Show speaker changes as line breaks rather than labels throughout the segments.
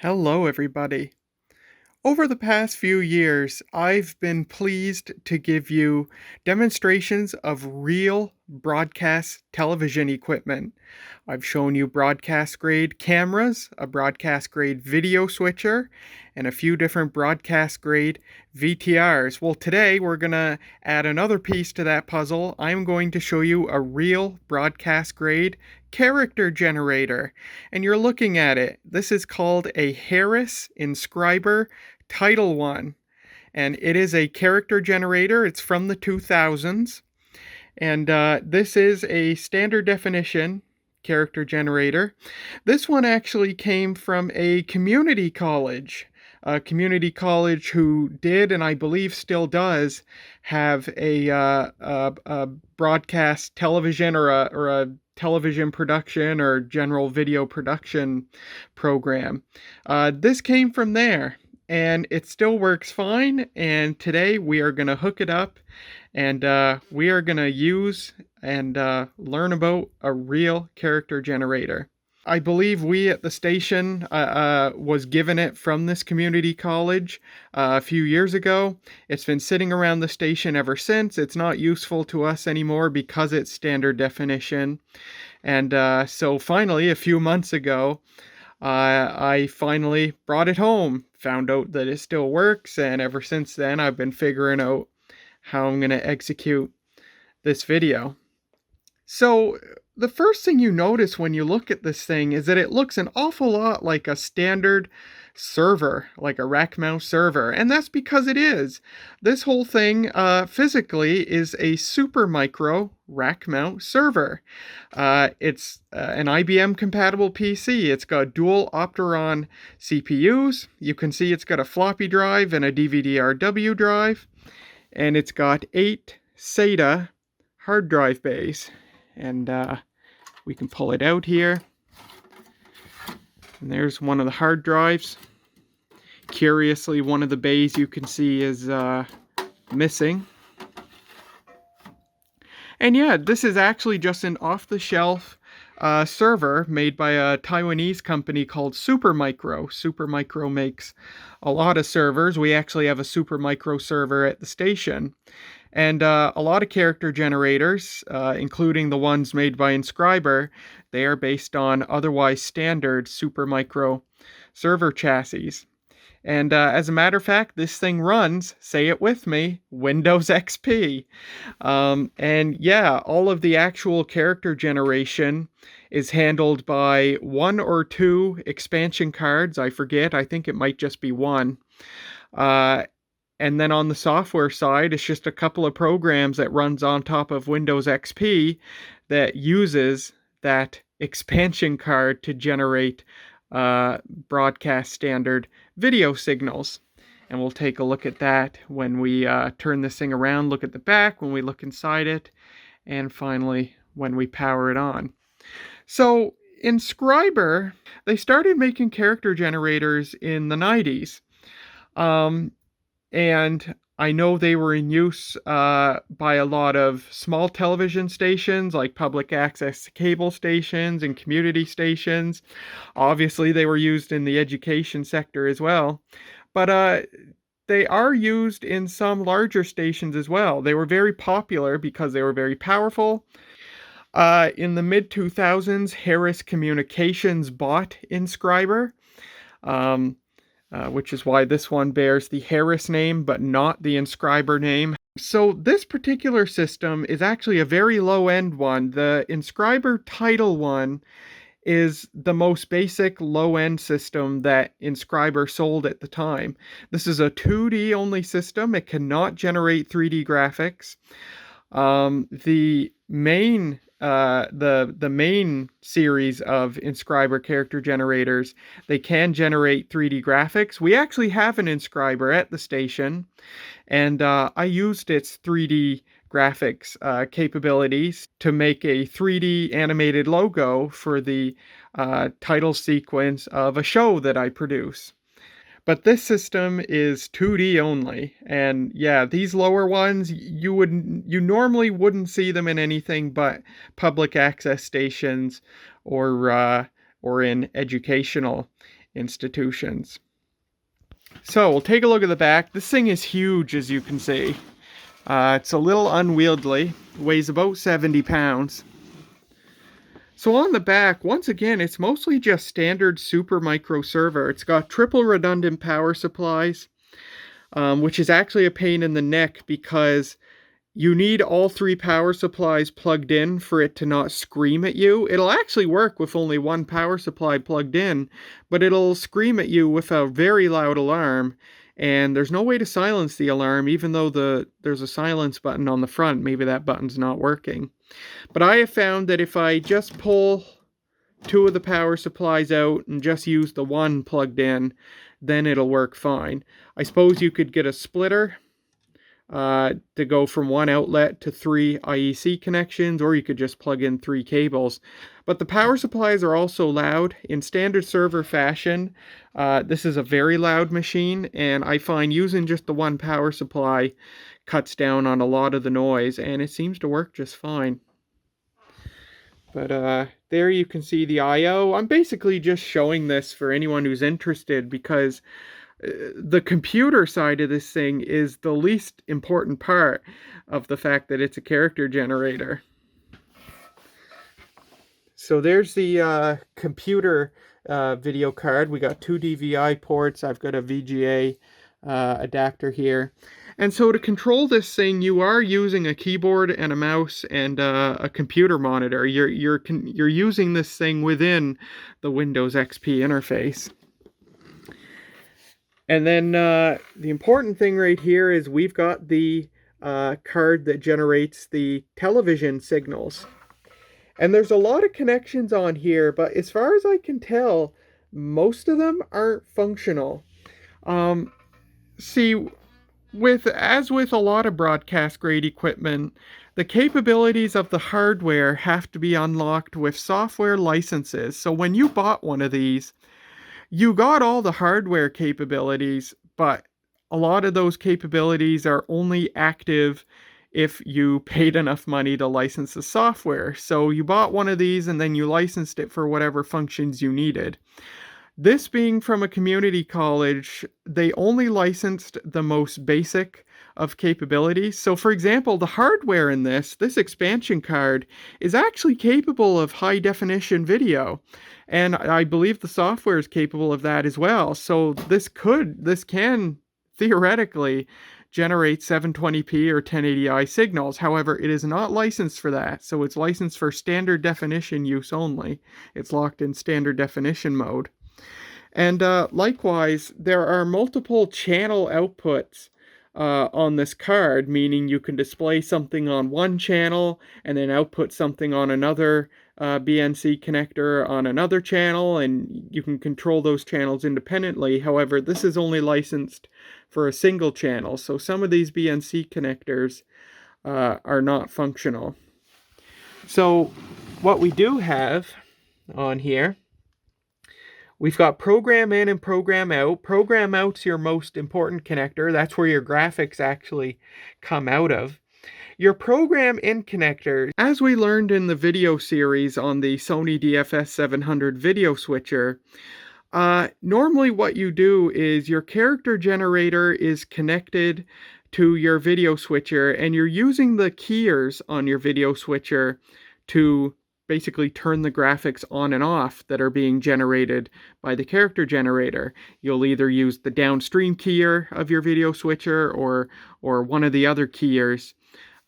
Hello, everybody. Over the past few years, I've been pleased to give you demonstrations of real broadcast television equipment. I've shown you broadcast grade cameras, a broadcast grade video switcher, and a few different broadcast grade VTRs. Well, today we're going to add another piece to that puzzle. I'm going to show you a real broadcast grade character generator. And you're looking at it. This is called a Harris Inscriber TitleOne, and it is a character generator. It's from the 2000s, and this is a standard definition character generator. This one actually came from a community college. A community college who did, and I believe still does, have a broadcast television or a television production or general video production program. This came from there, and it still works fine. And today we are going to hook it up, and we are going to use and learn about a real character generator. I believe we at the station was given it from this community college a few years ago. It's been sitting around the station ever since. It's not useful to us anymore because it's standard definition. And so finally, a few months ago, I finally brought it home, found out that it still works, and ever since then I've been figuring out how I'm going to execute this video. So the first thing you notice when you look at this thing is that it looks an awful lot like a standard server, like a rack mount server, and that's because it is. This whole thing physically is a super micro rack mount server. It's an IBM compatible PC. It's got dual Opteron CPUs. You can see it's got a floppy drive and a DVD-RW drive, and it's got 8 SATA hard drive bays. And we can pull it out here. And there's one of the hard drives. Curiously, one of the bays you can see is missing. And yeah, this is actually just an off-the-shelf server made by a Taiwanese company called Supermicro. Supermicro makes a lot of servers. We actually have a Supermicro server at the station. And a lot of character generators, including the ones made by Inscriber, they are based on otherwise standard Supermicro server chassis. And as a matter of fact, this thing runs, say it with me, Windows XP. And yeah, all of the actual character generation is handled by 1 or 2 expansion cards. I forget, I think it might just be 1. And then on the software side, it's just a couple of programs that runs on top of Windows XP that uses that expansion card to generate broadcast standard video signals. And we'll take a look at that when we turn this thing around, look at the back, when we look inside it, and finally when we power it on. So Inscriber, they started making character generators in the 90s. And I know they were in use by a lot of small television stations, like public access cable stations and community stations. Obviously, they were used in the education sector as well. But they are used in some larger stations as well. They were very popular because they were very powerful. In the mid-2000s, Harris Communications bought Inscriber. Which is why this one bears the Harris name, but not the Inscriber name. So this particular system is actually a very low-end one. The Inscriber TitleOne is the most basic low-end system that Inscriber sold at the time. This is a 2D only system. It cannot generate 3D graphics. The main series of Inscriber character generators, they can generate 3D graphics. We actually have an Inscriber at the station, and I used its 3D graphics capabilities to make a 3D animated logo for the title sequence of a show that I produce. But this system is 2D only, and yeah, these lower ones, you normally wouldn't see them in anything but public access stations or in educational institutions. So we'll take a look at the back. This thing is huge, as you can see. It's a little unwieldy, weighs about 70 pounds. So on the back, once again, it's mostly just standard super micro server. It's got triple redundant power supplies, which is actually a pain in the neck because you need all 3 power supplies plugged in for it to not scream at you. It'll actually work with only 1 power supply plugged in, but it'll scream at you with a very loud alarm, and there's no way to silence the alarm, even though there's a silence button on the front. Maybe that button's not working. But I have found that if I just pull 2 of the power supplies out and just use the 1 plugged in, then it'll work fine. I suppose you could get a splitter to go from 1 outlet to 3 IEC connections, or you could just plug in 3 cables. But the power supplies are also loud. In standard server fashion, this is a very loud machine, and I find using just the 1 power supply cuts down on a lot of the noise, and it seems to work just fine. But there you can see the I/O. I'm basically just showing this for anyone who's interested because the computer side of this thing is the least important part of the fact that it's a character generator. So there's the computer video card. We got 2 DVI ports. I've got a VGA adapter here. And so to control this thing, you are using a keyboard and a mouse and a computer monitor. You're using this thing within the Windows XP interface. And then the important thing right here is we've got the card that generates the television signals. And there's a lot of connections on here, but as far as I can tell, most of them aren't functional. See, as with a lot of broadcast grade equipment, the capabilities of the hardware have to be unlocked with software licenses. So when you bought one of these, you got all the hardware capabilities, but a lot of those capabilities are only active if you paid enough money to license the software. So you bought one of these and then you licensed it for whatever functions you needed. This being from a community college, they only licensed the most basic of capabilities. So for example, the hardware in this expansion card is actually capable of high definition video. And I believe the software is capable of that as well. So this can theoretically generate 720p or 1080i signals. However, it is not licensed for that. So it's licensed for standard definition use only. It's locked in standard definition mode. And likewise, there are multiple channel outputs on this card, meaning you can display something on one channel and then output something on another BNC connector on another channel, and you can control those channels independently. However, this is only licensed for a single channel, so some of these BNC connectors are not functional. So what we do have on here, we've got program in and program out. Program out's your most important connector. That's where your graphics actually come out of. Your program in connector, as we learned in the video series on the Sony DFS 700 video switcher, normally what you do is your character generator is connected to your video switcher, and you're using the keyers on your video switcher to basically turn the graphics on and off that are being generated by the character generator. You'll either use the downstream keyer of your video switcher or one of the other keyers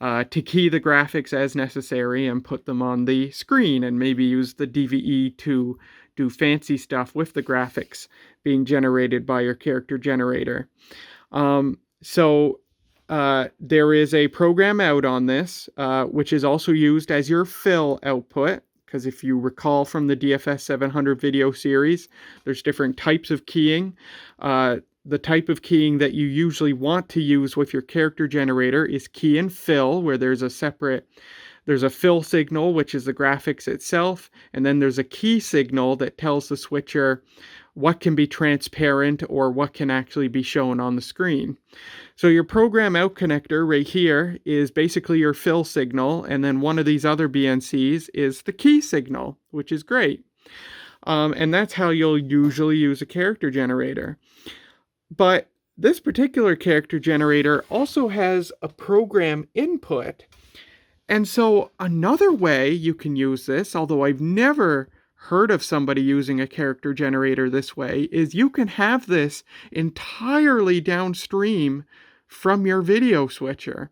to key the graphics as necessary and put them on the screen, and maybe use the DVE to do fancy stuff with the graphics being generated by your character generator. So there is a program out on this, which is also used as your fill output, because if you recall from the DFS 700 video series, there's different types of keying. The type of keying that you usually want to use with your character generator is key and fill, where there's a fill signal, which is the graphics itself, and then there's a key signal that tells the switcher what can be transparent or what can actually be shown on the screen. So your program out connector right here is basically your fill signal, and then one of these other BNCs is the key signal, which is great. And that's how you'll usually use a character generator. But this particular character generator also has a program input. And so another way you can use this, although I've never heard of somebody using a character generator this way, is you can have this entirely downstream from your video switcher.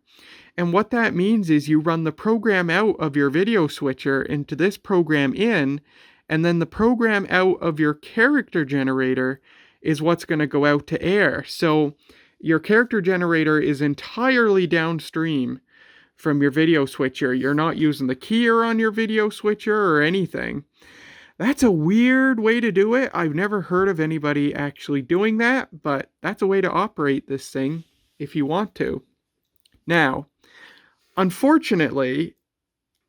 And what that means is you run the program out of your video switcher into this program in, and then the program out of your character generator is what's going to go out to air. So your character generator is entirely downstream from your video switcher. You're not using the keyer on your video switcher or anything. That's a weird way to do it. I've never heard of anybody actually doing that, but that's a way to operate this thing if you want to. Now, unfortunately,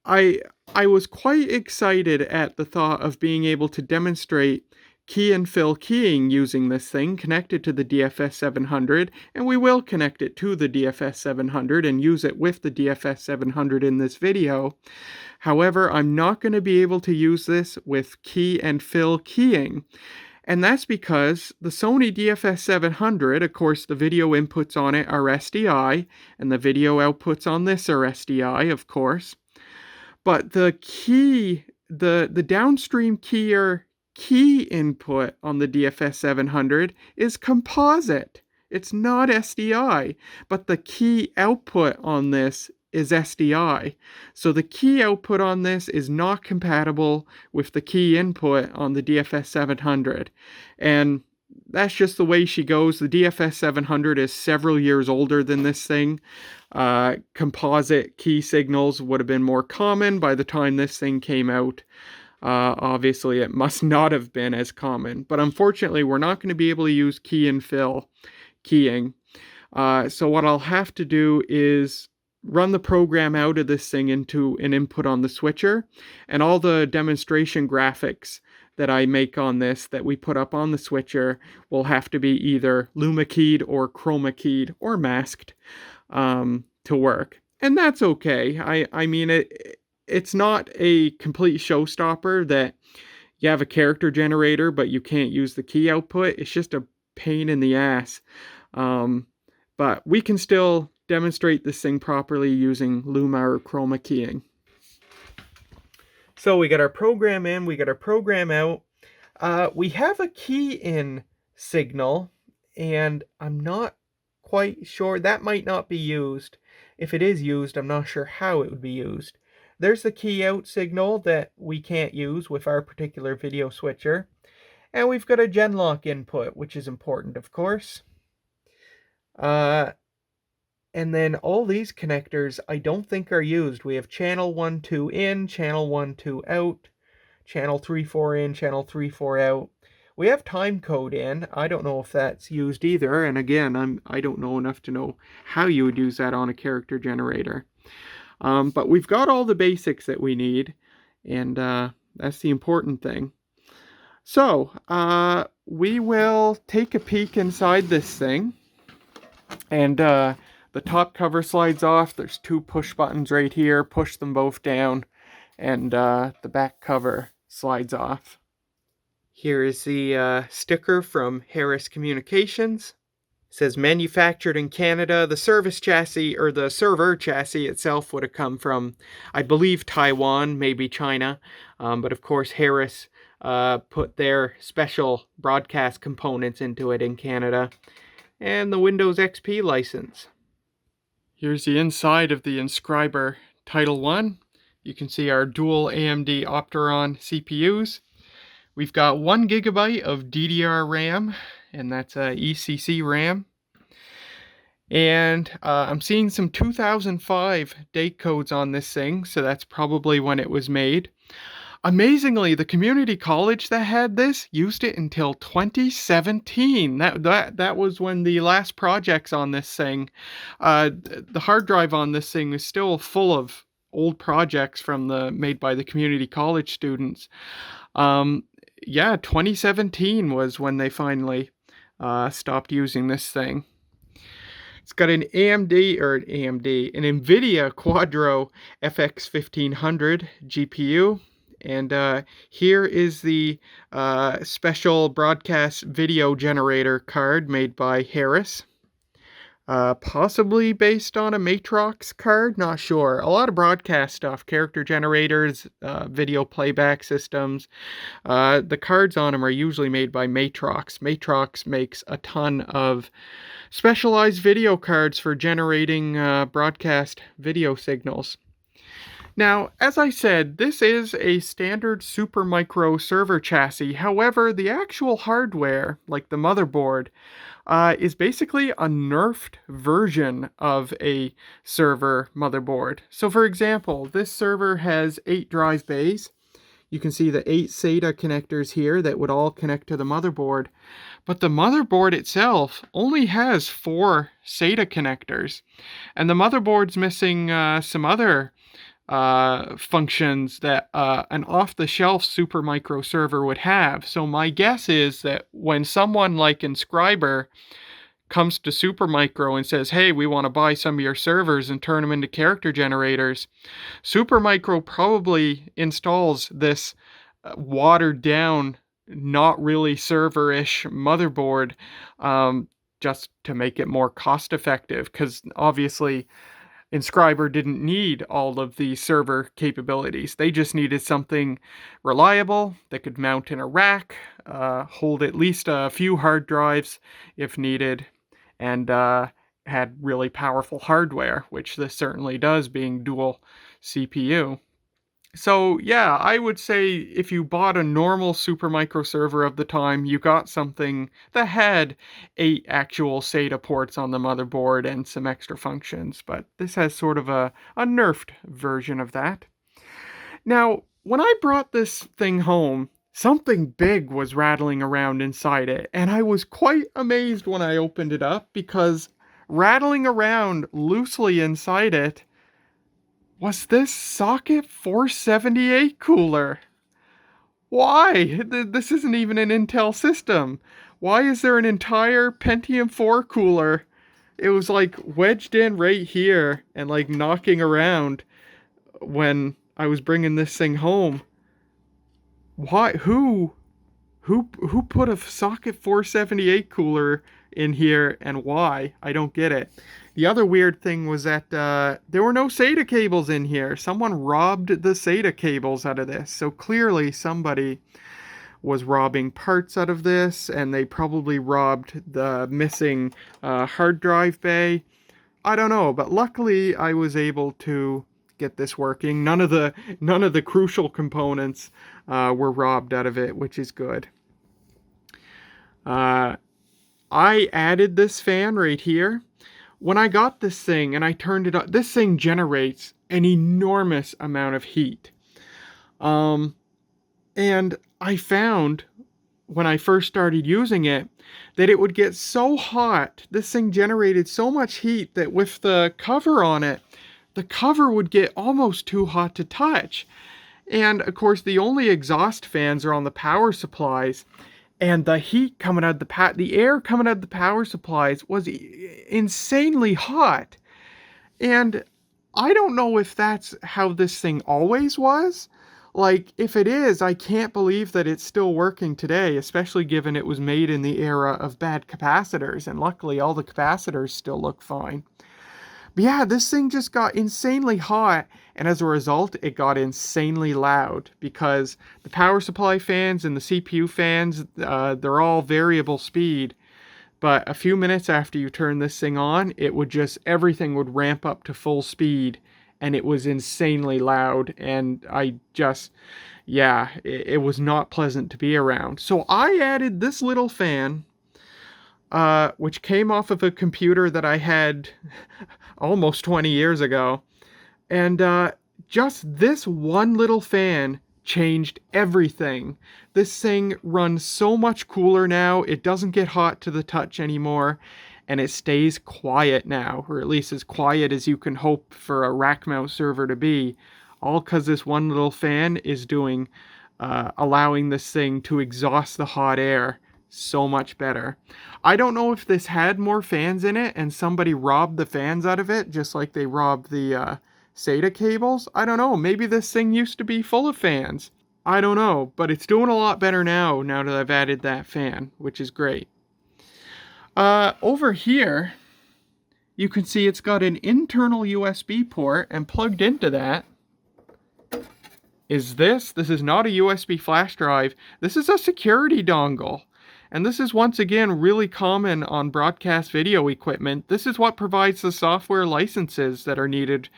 I was quite excited at the thought of being able to demonstrate key and fill keying using this thing connected to the DFS 700, and we will connect it to the DFS 700 and use it with the DFS 700 in this video. However, I'm not going to be able to use this with key and fill keying. And that's because the Sony DFS 700, of course, the video inputs on it are SDI, and the video outputs on this are SDI, of course. But the downstream keyer key input on the DFS 700 is composite. It's not SDI, but the key output on this is SDI. So the key output on this is not compatible with the key input on the DFS 700. And that's just the way she goes. The DFS 700 is several years older than this thing. Composite key signals would have been more common by the time this thing came out. Obviously, it must not have been as common. But unfortunately, we're not going to be able to use key and fill keying. So what I'll have to do is run the program out of this thing into an input on the switcher, and all the demonstration graphics that I make on this that we put up on the switcher will have to be either luma keyed or chroma keyed or masked to work. And that's okay. I mean, it's not a complete showstopper that you have a character generator but you can't use the key output. It's just a pain in the ass. But we can still demonstrate this thing properly using luma or chroma keying. So we got our program in, we got our program out. We have a key in signal, and I'm not quite sure. That might not be used. If it is used, I'm not sure how it would be used. There's the key out signal that we can't use with our particular video switcher. And we've got a genlock input, which is important, of course. And then all these connectors I don't think are used. We have channel 1, 2 in, channel 1, 2 out, channel 3, 4 in, channel 3, 4 out. We have time code in. I don't know if that's used either. And again, I don't know enough to know how you would use that on a character generator. But we've got all the basics that we need, and that's the important thing. So we will take a peek inside this thing, and the top cover slides off. There's 2 push buttons right here. Push them both down, and the back cover slides off. Here is the sticker from Harris Communications. It says manufactured in Canada. The service chassis, or the server chassis itself, would have come from, I believe, Taiwan, maybe China. But of course, Harris put their special broadcast components into it in Canada. And the Windows XP license. Here's the inside of the Inscriber TitleOne. You can see our dual AMD Opteron CPUs. We've got 1 GB of DDR RAM, and that's ECC RAM. And I'm seeing some 2005 date codes on this thing, so that's probably when it was made. Amazingly, the community college that had this used it until 2017. That was when the last projects on this thing, the hard drive on this thing is still full of old projects made by the community college students. Yeah, 2017 was when they finally stopped using this thing. It's got an an NVIDIA Quadro FX 1500 GPU. And here is the special broadcast video generator card made by Harris. Possibly based on a Matrox card, not sure. A lot of broadcast stuff, character generators, video playback systems. The cards on them are usually made by Matrox. Matrox makes a ton of specialized video cards for generating broadcast video signals. Now, as I said, this is a standard Supermicro server chassis. However, the actual hardware, like the motherboard, is basically a nerfed version of a server motherboard. So for example, this server has 8 drive bays. You can see the 8 SATA connectors here that would all connect to the motherboard. But the motherboard itself only has 4 SATA connectors. And the motherboard's missing some other functions that an off-the-shelf Supermicro server would have. So my guess is that when someone like Inscriber comes to Supermicro and says, hey, we want to buy some of your servers and turn them into character generators, Supermicro probably installs this watered down, not really server-ish motherboard just to make it more cost effective, because obviously Inscriber didn't need all of the server capabilities. They just needed something reliable that could mount in a rack, hold at least a few hard drives if needed, and had really powerful hardware, which this certainly does, being dual CPU. So yeah, I would say if you bought a normal Supermicro server of the time, you got something that had 8 actual SATA ports on the motherboard and some extra functions, but this has sort of a nerfed version of that. Now, when I brought this thing home, something big was rattling around inside it, and I was quite amazed when I opened it up, because rattling around loosely inside it was this socket 478 cooler. Why? This isn't even an Intel system. Why is there an entire Pentium 4 cooler? It was like wedged in right here and like knocking around when I was bringing this thing home. Why? Who put a socket 478 cooler in here, and why? I don't get it. The other weird thing was that there were no SATA cables in here. Someone robbed the SATA cables out of this. So clearly somebody was robbing parts out of this, and they probably robbed the missing hard drive bay. I don't know, but luckily I was able to get this working. None of the crucial components were robbed out of it, which is good. I added this fan right here. When I got this thing and I turned it on, this thing generates an enormous amount of heat. And I found when I first started using it that it would get so hot, this thing generated so much heat that with the cover on it, the cover would get almost too hot to touch. And of course, the only exhaust fans are on the power supplies. And the heat coming out of the air coming out of the power supplies was insanely hot. And I don't know if that's how this thing always was. Like, if it is, I can't believe that it's still working today, especially given it was made in the era of bad capacitors. And luckily, all the capacitors still look fine. But yeah, this thing just got insanely hot, and as a result, it got insanely loud, because the power supply fans and the CPU fans, they're all variable speed, but a few minutes after you turn this thing on, everything would ramp up to full speed, and it was insanely loud, and it was not pleasant to be around. So I added this little fan, which came off of a computer that I had almost 20 years ago. And just this one little fan changed everything. This thing runs so much cooler now. It doesn't get hot to the touch anymore. And it stays quiet now, or at least as quiet as you can hope for a rack mount server to be. All because this one little fan is allowing this thing to exhaust the hot air so much better. I don't know if this had more fans in it and somebody robbed the fans out of it, just like they robbed the SATA cables. I don't know. Maybe this thing used to be full of fans. I don't know, but it's doing a lot better now that I've added that fan, which is great. Over here, you can see it's got an internal USB port, and plugged into that is this. This is not a USB flash drive. This is a security dongle. And this is once again really common on broadcast video equipment. This is what provides the software licenses that are needed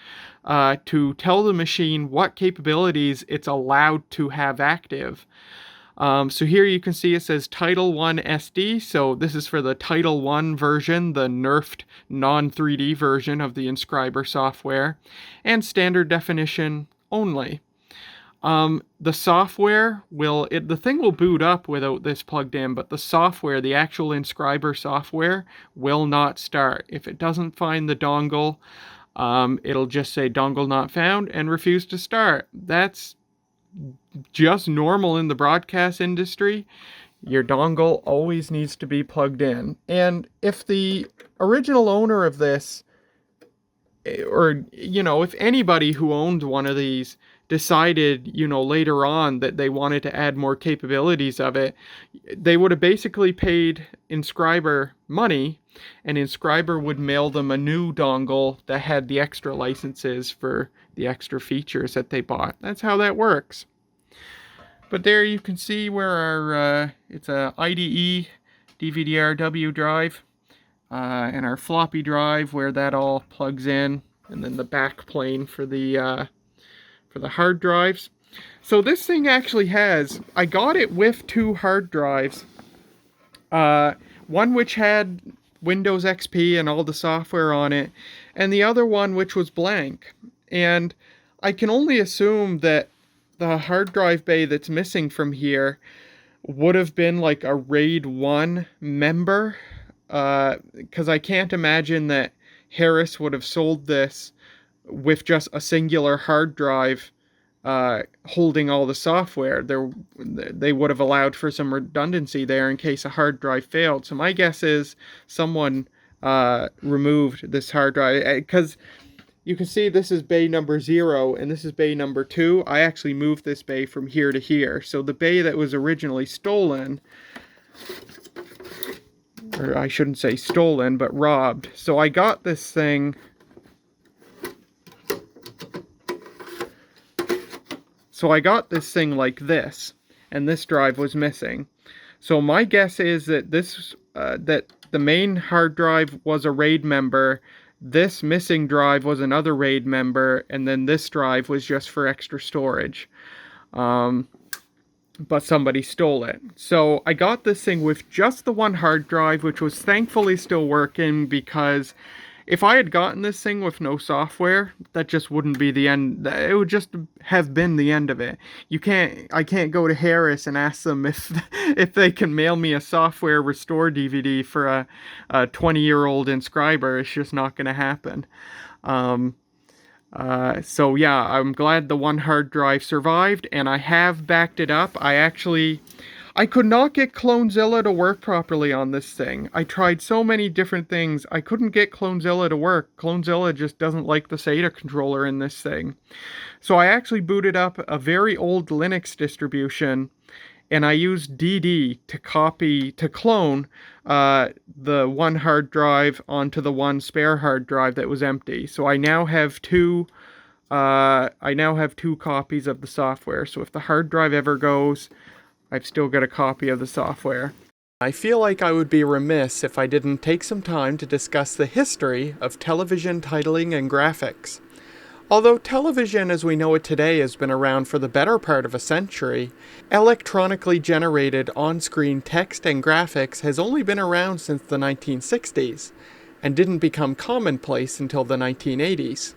to tell the machine what capabilities it's allowed to have active. So here you can see it says TitleOne SD. So this is for the TitleOne version, the nerfed non-3D version of the Inscriber software, and standard definition only. The software the thing will boot up without this plugged in, but the software, the actual Inscriber software, will not start. If it doesn't find the dongle, it'll just say dongle not found and refuse to start. That's just normal in the broadcast industry. Your dongle always needs to be plugged in. And if the original owner of this, or, if anybody who owned one of these decided, later on that they wanted to add more capabilities of it, they would have basically paid Inscriber money, and Inscriber would mail them a new dongle that had the extra licenses for the extra features that they bought. That's how that works. But there you can see where our, it's a IDE DVD-RW drive, and our floppy drive where that all plugs in, and then the back plane for the hard drives. So this thing actually has, I got it with two hard drives, one which had Windows XP and all the software on it, and the other one which was blank. And I can only assume that the hard drive bay that's missing from here would have been like a RAID 1 member, because I can't imagine that Harris would have sold this with just a singular hard drive holding all the software. They would have allowed for some redundancy there in case a hard drive failed. So my guess is someone removed this hard drive, because you can see this is bay number 0 and this is bay number 2. I actually moved this bay from here to here. So the bay that was originally stolen, or I shouldn't say stolen, but robbed. So I got this thing. So I got this thing like this, and this drive was missing. So my guess is that that the main hard drive was a RAID member, this missing drive was another RAID member, and then this drive was just for extra storage. But somebody stole it. So I got this thing with just the one hard drive, which was thankfully still working, because if I had gotten this thing with no software, that just wouldn't be the end. It would just have been the end of it. I can't go to Harris and ask them if they can mail me a software restore DVD for a 20-year-old Inscriber. It's just not going to happen. So yeah, I'm glad the one hard drive survived, and I have backed it up. I could not get Clonezilla to work properly on this thing. I tried so many different things. I couldn't get Clonezilla to work. Clonezilla just doesn't like the SATA controller in this thing. So I actually booted up a very old Linux distribution, and I used DD to clone the one hard drive onto the one spare hard drive that was empty. So I now have two copies of the software. So if the hard drive ever goes, I've still got a copy of the software. I feel like I would be remiss if I didn't take some time to discuss the history of television titling and graphics. Although television as we know it today has been around for the better part of a century, electronically generated on-screen text and graphics has only been around since the 1960s, and didn't become commonplace until the 1980s.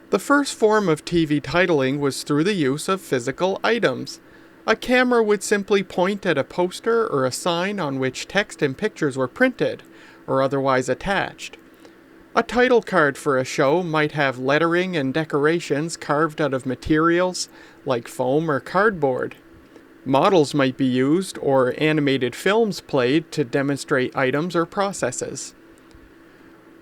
The first form of TV titling was through the use of physical items. A camera would simply point at a poster or a sign on which text and pictures were printed, or otherwise attached. A title card for a show might have lettering and decorations carved out of materials like foam or cardboard. Models might be used, or animated films played to demonstrate items or processes.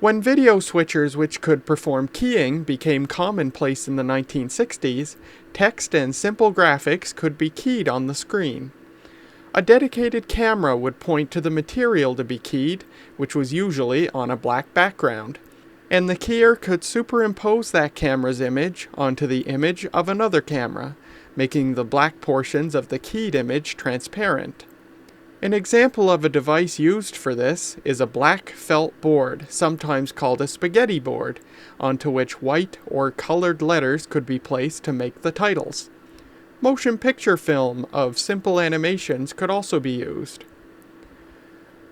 When video switchers which could perform keying became commonplace in the 1960s, text and simple graphics could be keyed on the screen. A dedicated camera would point to the material to be keyed, which was usually on a black background, and the keyer could superimpose that camera's image onto the image of another camera, making the black portions of the keyed image transparent. An example of a device used for this is a black felt board, sometimes called a spaghetti board, onto which white or colored letters could be placed to make the titles. Motion picture film of simple animations could also be used.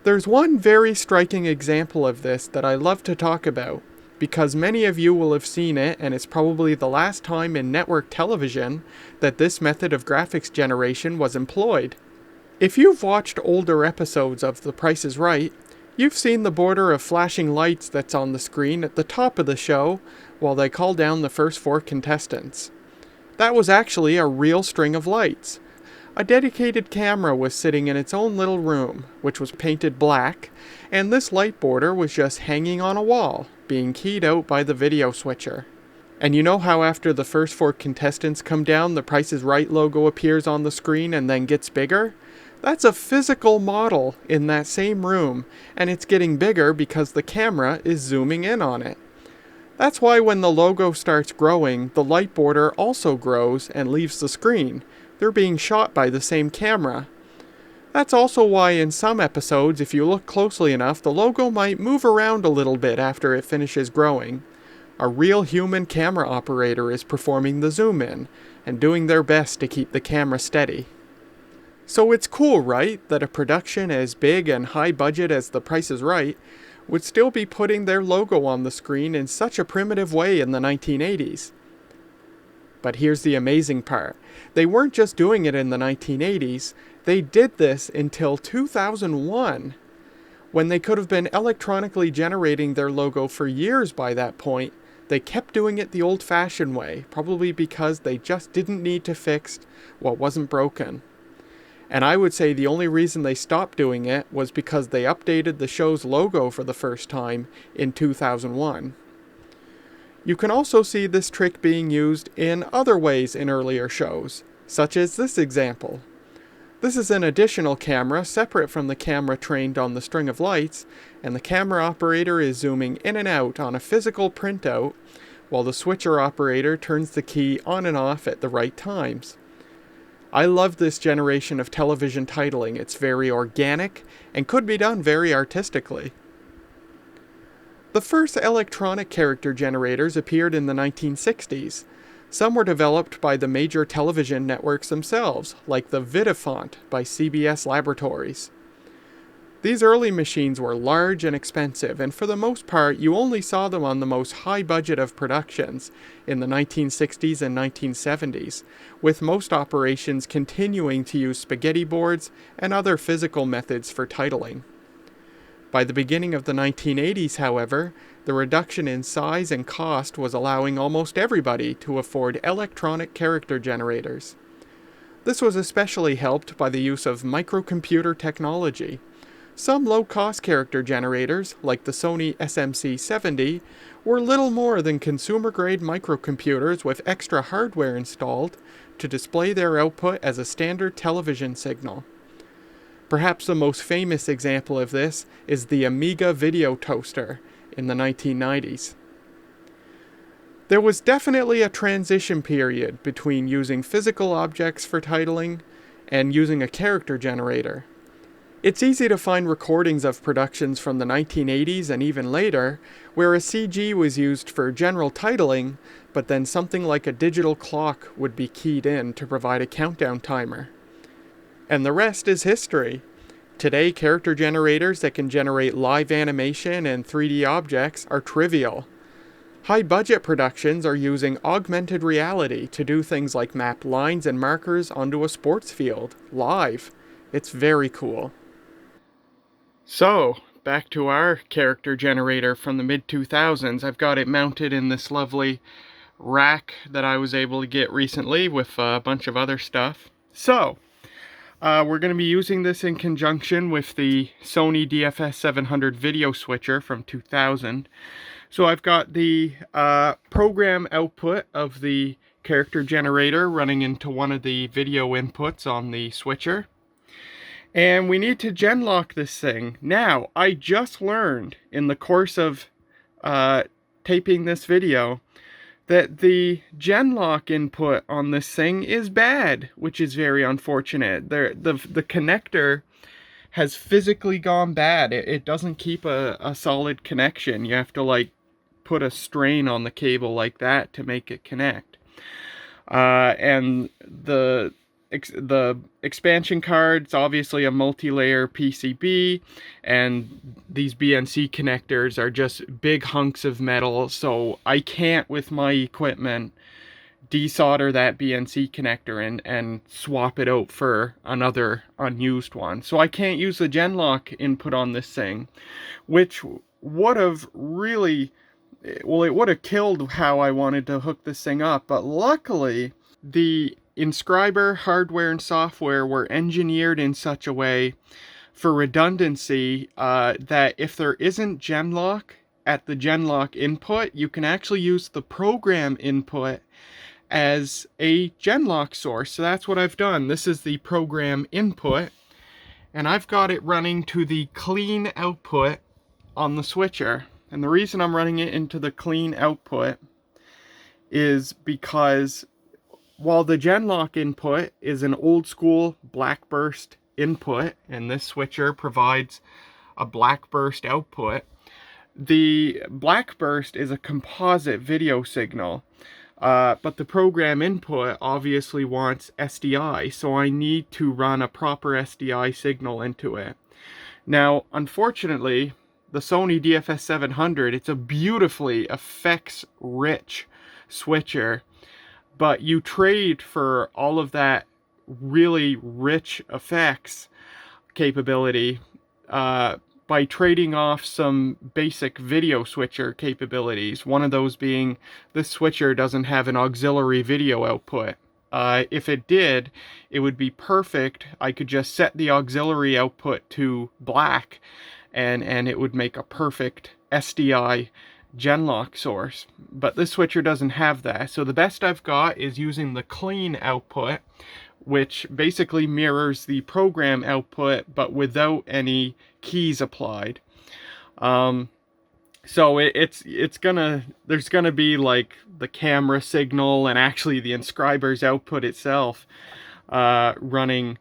There's one very striking example of this that I love to talk about, because many of you will have seen it, and it's probably the last time in network television that this method of graphics generation was employed. If you've watched older episodes of The Price is Right, you've seen the border of flashing lights that's on the screen at the top of the show while they call down the first 4 contestants. That was actually a real string of lights. A dedicated camera was sitting in its own little room, which was painted black, and this light border was just hanging on a wall, being keyed out by the video switcher. And you know how after the first 4 contestants come down, the Price is Right logo appears on the screen and then gets bigger? That's a physical model in that same room, and it's getting bigger because the camera is zooming in on it. That's why when the logo starts growing, the light border also grows and leaves the screen. They're being shot by the same camera. That's also why in some episodes, if you look closely enough, the logo might move around a little bit after it finishes growing. A real human camera operator is performing the zoom in and doing their best to keep the camera steady. So it's cool, right, that a production as big and high budget as The Price is Right would still be putting their logo on the screen in such a primitive way in the 1980s. But here's the amazing part. They weren't just doing it in the 1980s, they did this until 2001, when they could have been electronically generating their logo for years by that point. They kept doing it the old-fashioned way, probably because they just didn't need to fix what wasn't broken. And I would say the only reason they stopped doing it was because they updated the show's logo for the first time in 2001. You can also see this trick being used in other ways in earlier shows, such as this example. This is an additional camera separate from the camera trained on the string of lights, and the camera operator is zooming in and out on a physical printout, while the switcher operator turns the key on and off at the right times. I love this generation of television titling. It's very organic and could be done very artistically. The first electronic character generators appeared in the 1960s. Some were developed by the major television networks themselves, like the Vidifont by CBS Laboratories. These early machines were large and expensive, and for the most part you only saw them on the most high budget of productions in the 1960s and 1970s, with most operations continuing to use spaghetti boards and other physical methods for titling. By the beginning of the 1980s, however, the reduction in size and cost was allowing almost everybody to afford electronic character generators. This was especially helped by the use of microcomputer technology. Some low-cost character generators, like the Sony SMC-70, were little more than consumer-grade microcomputers with extra hardware installed to display their output as a standard television signal. Perhaps the most famous example of this is the Amiga video toaster in the 1990s. There was definitely a transition period between using physical objects for titling and using a character generator. It's easy to find recordings of productions from the 1980s and even later, where a CG was used for general titling, but then something like a digital clock would be keyed in to provide a countdown timer. And the rest is history. Today, character generators that can generate live animation and 3D objects are trivial. High-budget productions are using augmented reality to do things like map lines and markers onto a sports field, live. It's very cool. So, back to our character generator from the mid-2000s. I've got it mounted in this lovely rack that I was able to get recently with a bunch of other stuff. So, We're going to be using this in conjunction with the Sony DFS 700 video switcher from 2000. So I've got the program output of the character generator running into one of the video inputs on the switcher. And we need to genlock this thing. Now, I just learned in the course of taping this video that the genlock input on this thing is bad, which is very unfortunate. The connector has physically gone bad. It doesn't keep a solid connection. You have to like put a strain on the cable like that to make it connect. And the expansion card's obviously a multi-layer PCB, and these BNC connectors are just big hunks of metal, so I can't with my equipment desolder that BNC connector and swap it out for another unused one. So I can't use the genlock input on this thing, which would have really, well, it would have killed how I wanted to hook this thing up. But luckily, the Inscriber hardware and software were engineered in such a way for redundancy that if there isn't genlock at the genlock input, you can actually use the program input as a genlock source. So that's what I've done. This is the program input, and I've got it running to the clean output on the switcher. And the reason I'm running it into the clean output is because while the genlock input is an old school black burst input, and this switcher provides a black burst output, the black burst is a composite video signal. But the program input obviously wants SDI, so I need to run a proper SDI signal into it. Now, unfortunately, the Sony DFS 700, it's a beautifully effects-rich switcher, but you trade for all of that really rich effects capability by trading off some basic video switcher capabilities. One of those being this switcher doesn't have an auxiliary video output. If it did, it would be perfect. I could just set the auxiliary output to black and it would make a perfect SDI genlock source. But this switcher doesn't have that. So the best I've got is using the clean output, which basically mirrors the program output but without any keys applied. So there's gonna be like the camera signal and actually the Inscriber's output itself running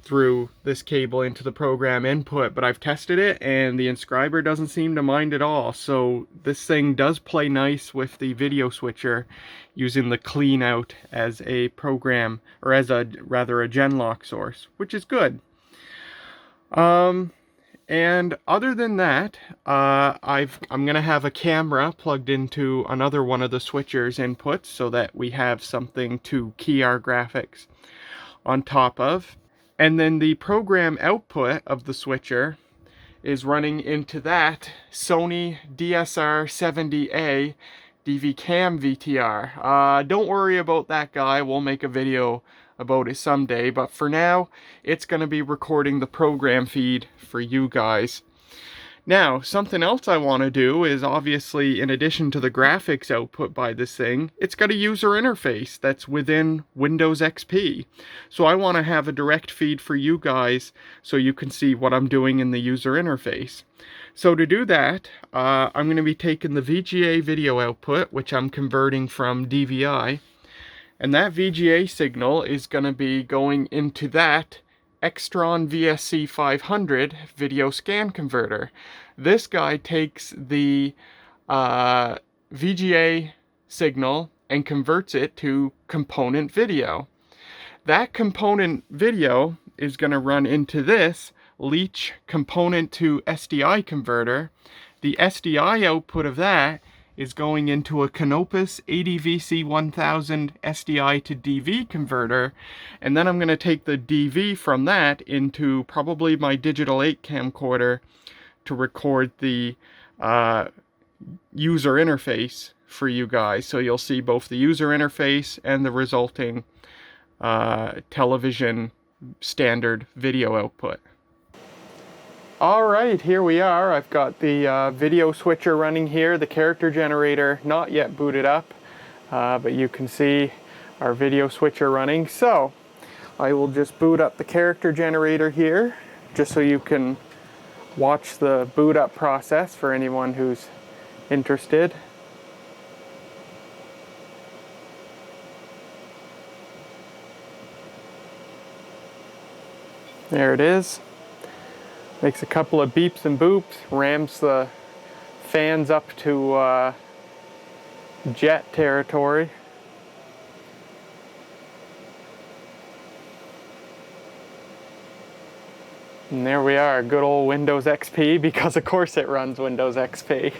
through this cable into the program input, but I've tested it and the Inscriber doesn't seem to mind at all. So this thing does play nice with the video switcher using the clean out as a program, or as a rather a genlock source, which is good. And other than that, I'm gonna have a camera plugged into another one of the switcher's inputs so that we have something to key our graphics on top of. And then the program output of the switcher is running into that Sony DSR-70A DV-Cam VTR. Don't worry about that guy, we'll make a video about it someday, but for now, it's going to be recording the program feed for you guys. Now, something else I want to do is, obviously, in addition to the graphics output by this thing, it's got a user interface that's within Windows XP. So I want to have a direct feed for you guys so you can see what I'm doing in the user interface. So to do that, I'm going to be taking the VGA video output, which I'm converting from DVI, and that VGA signal is going to be going into that Extron VSC 500 video scan converter. This guy takes the VGA signal and converts it to component video. That component video is going to run into this Leech component to SDI converter. The SDI output of that is going into a Canopus ADVC 1000 SDI to DV converter, and then I'm going to take the DV from that into probably my digital 8 camcorder to record the user interface for you guys. So you'll see both the user interface and the resulting television standard video output. Alright, here we are. I've got the video switcher running here, the character generator not yet booted up, but you can see our video switcher running. So I will just boot up the character generator here, just so you can watch the boot up process for anyone who's interested. There it is. Makes a couple of beeps and boops, rams the fans up to jet territory. And there we are, good old Windows XP, because of course it runs Windows XP.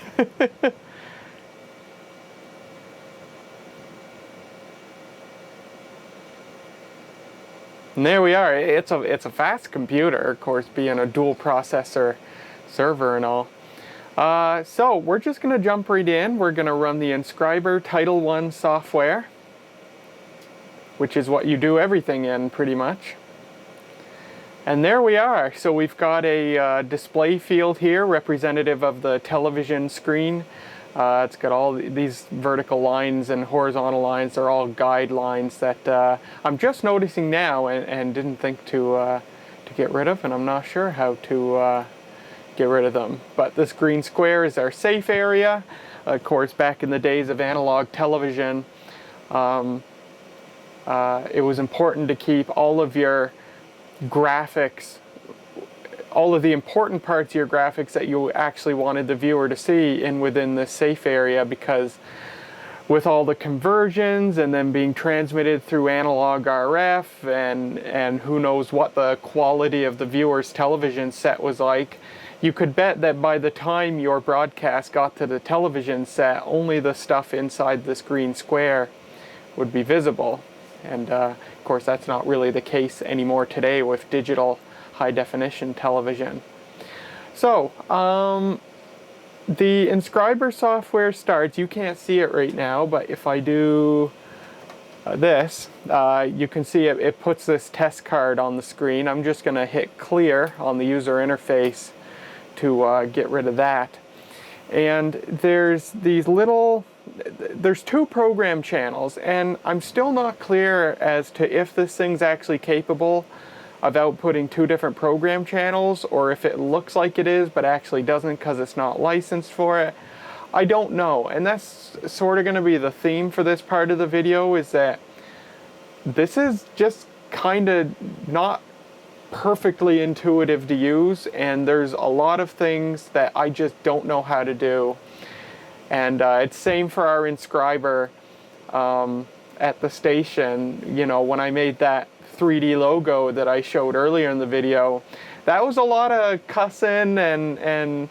And there we are. It's a fast computer, of course, being a dual processor server and all. So we're just going to jump right in. We're going to run the Inscriber TitleOne software, which is what you do everything in pretty much. And there we are. So we've got a display field here representative of the television screen. It's got all these vertical lines and horizontal lines. They're all guidelines that I'm just noticing now and didn't think to get rid of, and I'm not sure how to get rid of them. But this green square is our safe area. Of course, back in the days of analog television, it was important to keep all of your graphics, all of the important parts of your graphics that you actually wanted the viewer to see within this safe area, because with all the conversions and then being transmitted through analog RF and who knows what the quality of the viewer's television set was like, you could bet that by the time your broadcast got to the television set, only the stuff inside this green square would be visible. And of course that's not really the case anymore today with digital high-definition television. So, the Inscriber software starts. You can't see it right now, but if I do this, you can see it puts this test card on the screen. I'm just going to hit clear on the user interface to get rid of that. And there's two program channels, and I'm still not clear as to if this thing's actually capable of outputting two different program channels, or if it looks like it is but actually doesn't because it's not licensed for it. I don't know, and that's sort of going to be the theme for this part of the video, is that this is just kind of not perfectly intuitive to use, and there's a lot of things that I just don't know how to do. And it's same for our Inscriber at the station. You know, when I made that 3D logo that I showed earlier in the video, that was a lot of cussing and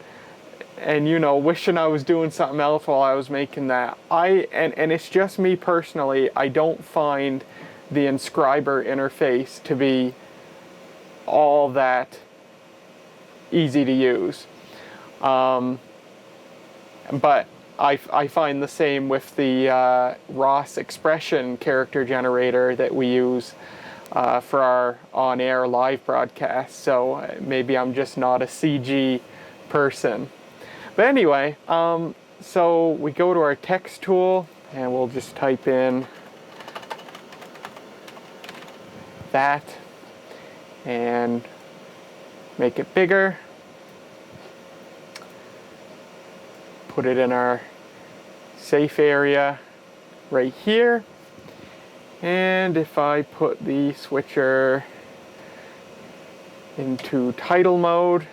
you know, wishing I was doing something else while I was making that. And it's just me personally, I don't find the Inscriber interface to be all that easy to use. But I find the same with the Ross expression character generator that we use for our on-air live broadcast. So maybe I'm just not a CG person. But anyway, so we go to our text tool and we'll just type in that and make it bigger. Put it in our safe area right here. And if I put the switcher into title mode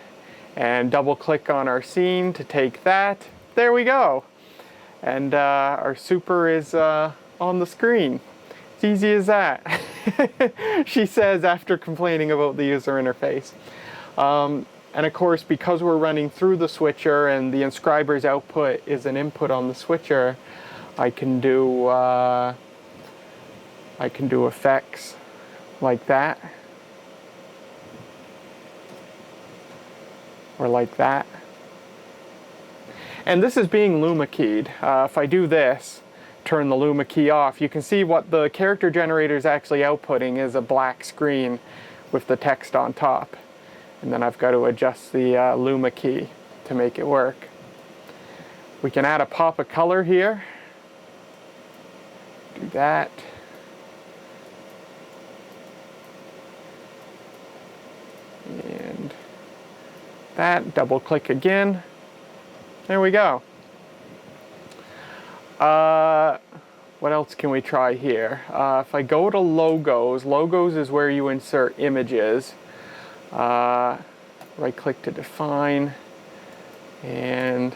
and double click on our scene to take that, there we go. And our super is on the screen. It's easy as that. She says after complaining about the user interface. And of course, because we're running through the switcher and the Inscriber's output is an input on the switcher, I can do effects like that, or like that. And this is being Luma keyed. If I do this, turn the Luma key off, you can see what the character generator is actually outputting is a black screen with the text on top. And then I've got to adjust the Luma key to make it work. We can add a pop of color here. Do that. And that, double click again. There we go. What else can we try here? If I go to logos, logos is where you insert images. Right click to define, and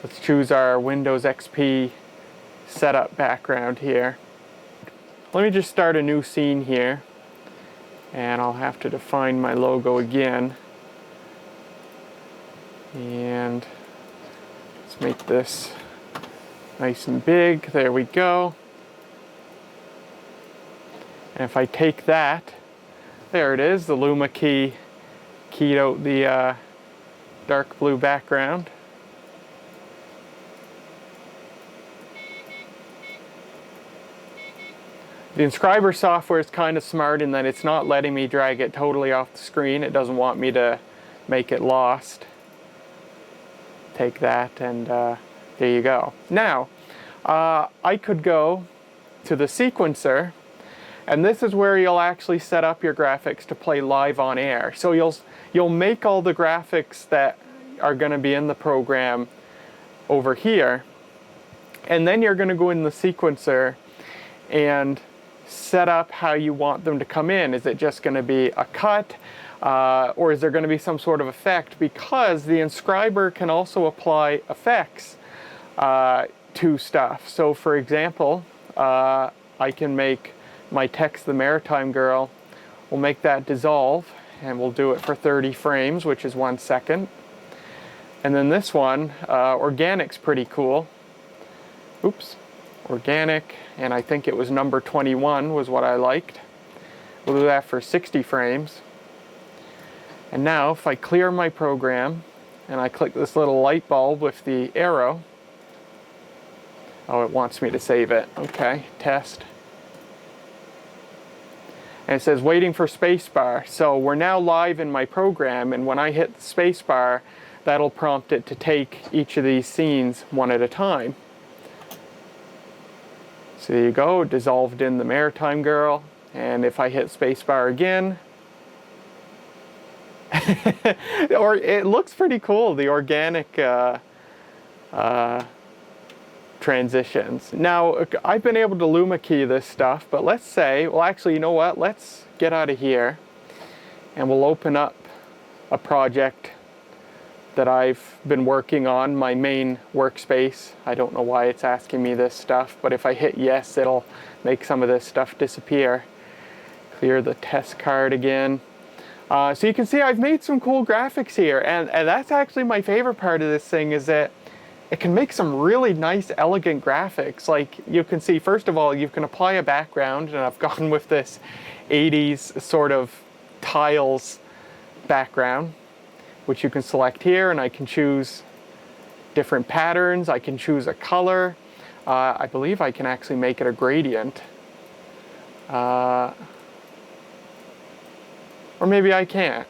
let's choose our Windows XP setup background here. Let me just start a new scene here, and I'll have to define my logo again. And let's make this nice and big. There we go. And if I take that, there it is, the Luma key keyed out the dark blue background. The Inscriber software is kind of smart in that it's not letting me drag it totally off the screen. It doesn't want me to make it lost. Take that, and there you go. Now, I could go to the sequencer, and this is where you'll actually set up your graphics to play live on air. So you'll make all the graphics that are going to be in the program over here, and then you're going to go in the sequencer and set up how you want them to come in. Is it just going to be a cut? Or is there going to be some sort of effect? Because the Inscriber can also apply effects to stuff. So for example, I can make my text, the Maritime Girl, we'll make that dissolve, and we'll do it for 30 frames, which is 1 second. And then this one, organic's pretty cool. Oops, organic, and I think it was number 21 was what I liked. We'll do that for 60 frames. And now if I clear my program and I click this little light bulb with the arrow, oh, it wants me to save it. Okay, test. And it says waiting for spacebar. So we're now live in my program, and when I hit the spacebar, that'll prompt it to take each of these scenes one at a time. So there you go, dissolved in the Maritime Girl. And if I hit spacebar again, or it looks pretty cool, the organic transitions. Now, I've been able to Luma key this stuff, but let's say, well actually, you know what, let's get out of here and we'll open up a project that I've been working on, my main workspace. I don't know why it's asking me this stuff, but if I hit yes, it'll make some of this stuff disappear. Clear the test card again. So you can see I've made some cool graphics here, and that's actually my favorite part of this thing, is that it can make some really nice, elegant graphics. Like you can see, first of all, you can apply a background, and I've gone with this 80s sort of tiles background, which you can select here, and I can choose different patterns. I can choose a color. I believe I can actually make it a gradient. Or maybe I can't.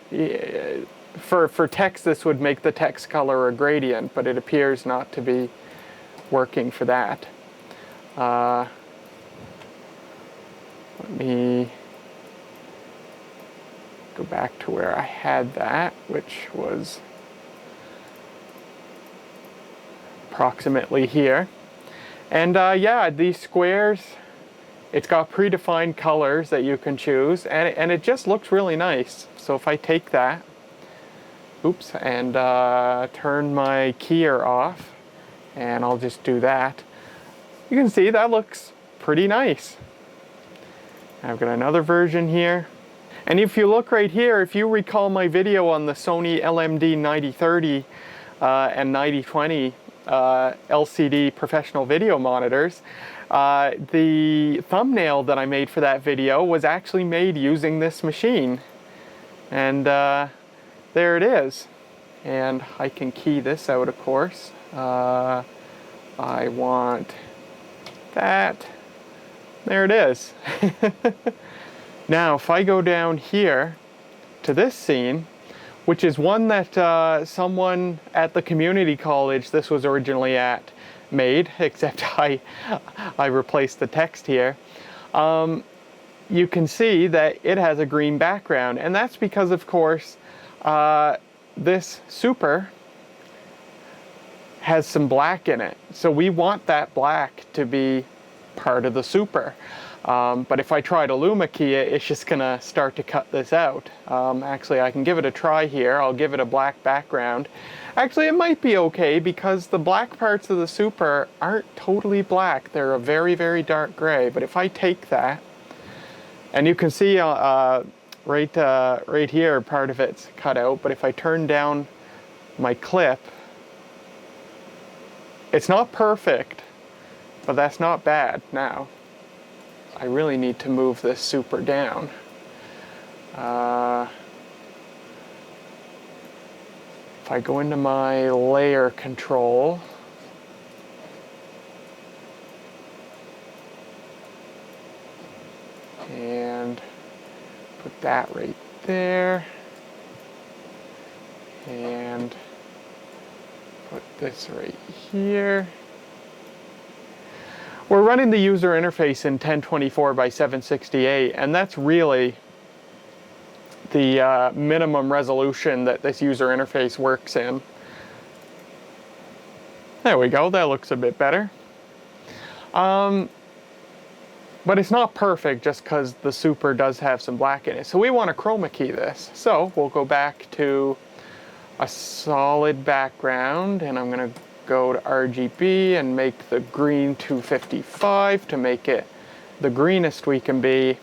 For text, this would make the text color a gradient, but it appears not to be working for that. Let me go back to where I had that, which was approximately here. And yeah, these squares, it's got predefined colors that you can choose, and it just looks really nice. So if I take that, oops, and turn my keyer off, and I'll just do that, you can see that looks pretty nice. I've got another version here. And if you look right here, if you recall my video on the Sony LMD 9030 and 9020 LCD professional video monitors, the thumbnail that I made for that video was actually made using this machine. And there it is. And I can key this out, of course. I want that. There it is. Now, if I go down here to this scene, which is one that someone at the community college this was originally at made, except I replaced the text here. You can see that it has a green background, and that's because, of course, this super has some black in it. So we want that black to be part of the super. But if I try to luma key it, it's just gonna start to cut this out. Actually, I can give it a try here. I'll give it a black background. Actually, it might be okay because the black parts of the super aren't totally black. They're a very, very dark gray. But if I take that, and you can see right here, part of it's cut out. But if I turn down my clip, it's not perfect, but that's not bad. Now, I really need to move this super down. If I go into my layer control, and put that right there, and put this right here. We're running the user interface in 1024 by 768, and that's really the minimum resolution that this user interface works in. There we go, that looks a bit better. But it's not perfect just because the super does have some black in it. So we want to chroma key this. So we'll go back to a solid background, and I'm going to go to RGB and make the green 255 to make it the greenest we can be.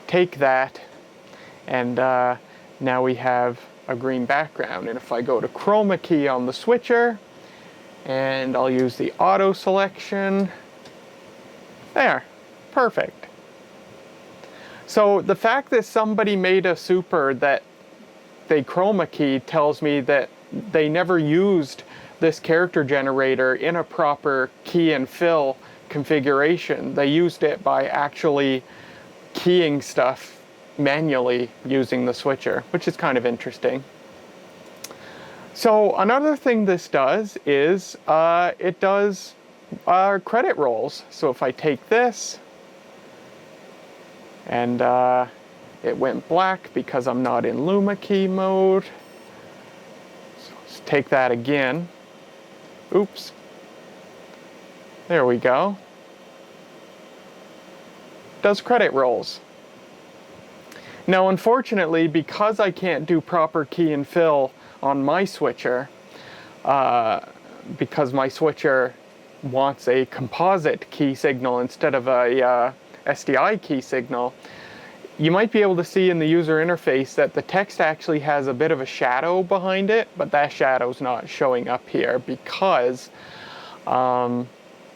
Take that, and now we have a green background. And if I go to chroma key on the switcher, and I'll use the auto selection, there, perfect. So the fact that somebody made a super that they chroma key tells me that they never used this character generator in a proper key and fill configuration. They used it by actually keying stuff manually using the switcher, which is kind of interesting. So another thing this does is it does credit rolls. So if I take this, and it went black because I'm not in luma key mode. So let's take that again. Oops. There we go. Does credit rolls. Now, unfortunately, because I can't do proper key and fill on my switcher, because my switcher wants a composite key signal instead of a SDI key signal, you might be able to see in the user interface that the text actually has a bit of a shadow behind it, but that shadow's not showing up here because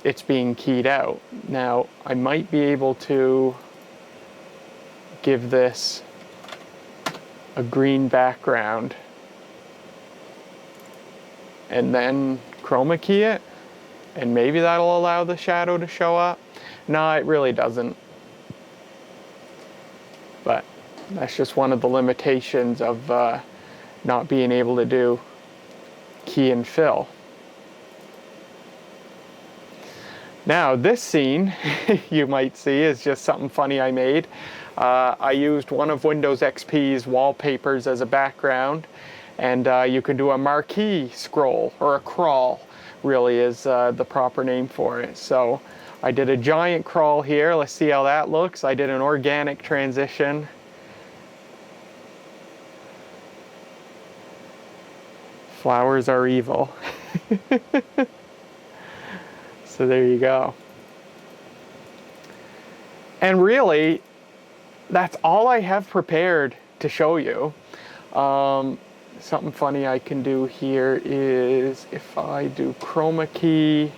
it's being keyed out. Now, I might be able to give this a green background and then chroma key it, and maybe that'll allow the shadow to show up. No, it really doesn't. But that's just one of the limitations of not being able to do key and fill. Now this scene, you might see, is just something funny I made. I used one of Windows XP's wallpapers as a background, and you can do a marquee scroll, or a crawl really is the proper name for it. So I did a giant crawl here. Let's see how that looks. I did an organic transition. Flowers are evil. So there you go. And really, that's all I have prepared to show you. Something funny I can do here is if I do chroma key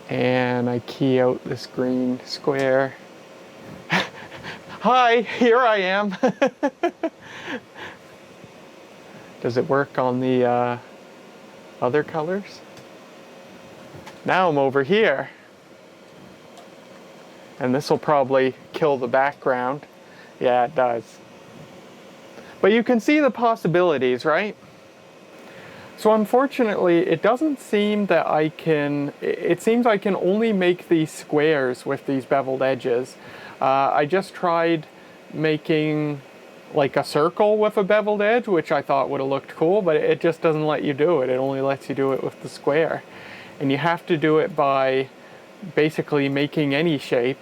and I key out this green square. Hi, here I am. Does it work on the other colors? Now I'm over here. And this will probably kill the background. Yeah, it does. But you can see the possibilities, right? So unfortunately, it doesn't seem that I can, it seems I can only make these squares with these beveled edges. I just tried making like a circle with a beveled edge, which I thought would have looked cool, but it just doesn't let you do it. It only lets you do it with the square. And you have to do it by basically making any shape